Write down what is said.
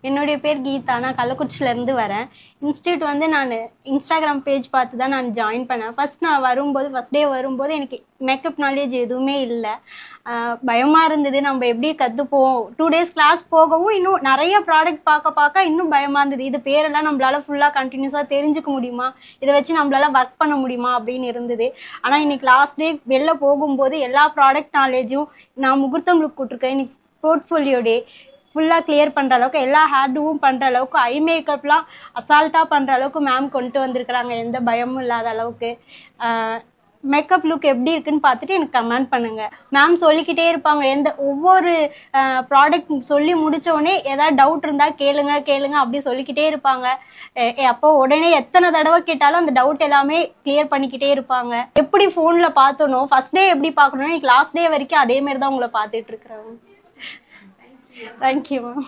என்னுடைய பேர் கீதா. நான் கள்ளக்குறிச்சியிலேருந்து வரேன். இன்ஸ்டியூட் வந்து நான் இன்ஸ்டாகிராம் பேஜ் பார்த்து தான் நான் ஜாயின் பண்ணேன். ஃபர்ஸ்ட் டே வரும்போது எனக்கு மேக்கப் நாலேஜ் எதுவுமே இல்லை. பயமாக இருந்தது, நம்ம எப்படி கற்றுப்போம். 2 days கிளாஸ் போகவும் இன்னும் நிறைய ப்ராடக்ட் பார்க்க இன்னும் பயமாக இருந்தது. இது பேரெல்லாம் நம்மளால ஃபுல்லாக கண்டினியூஸாக தெரிஞ்சுக்க முடியுமா, இதை வச்சு நம்மளால ஒர்க் பண்ண முடியுமா அப்படின்னு இருந்தது. ஆனால் இன்னைக்கு லாஸ்ட் டே வெளில போகும்போது எல்லா ப்ராடக்ட் நாலேஜும் நான் முகூர்த்தம் லுக் கொடுத்துருக்கேன். இன்னைக்கு போர்ட்ஃபோலியோ டே ஃபுல்லாக கிளியர் பண்ணுற அளவுக்கு, எல்லா ஹேர்டும் பண்ணுற அளவுக்கு, ஐ மேக்கப்லாம் அசால்ட்டாக பண்ணுற அளவுக்கு மேம் கொண்டு வந்திருக்கிறாங்க. எந்த பயமும் இல்லாத அளவுக்கு. மேக்கப் லுக் எப்படி இருக்குன்னு பார்த்துட்டு எனக்கு கமெண்ட் பண்ணுங்க. மேம் சொல்லிக்கிட்டே இருப்பாங்க. ஒவ்வொரு ப்ராடக்ட் சொல்லி முடிச்சோடனே ஏதாவது டவுட் இருந்தால் கேளுங்க அப்படி சொல்லிக்கிட்டே இருப்பாங்க. அப்போ உடனே எத்தனை தடவை கேட்டாலும் அந்த டவுட் எல்லாமே கிளியர் பண்ணிக்கிட்டே இருப்பாங்க. எப்படி ஃபோனில் பார்த்தனோ ஃபர்ஸ்ட் டே எப்படி பார்க்கணும், இன்னைக்கு லாஸ்ட் டே வரைக்கும் அதே மாதிரி தான் உங்களை பார்த்துட்டு இருக்கிறாங்க. Thank you, ma'am.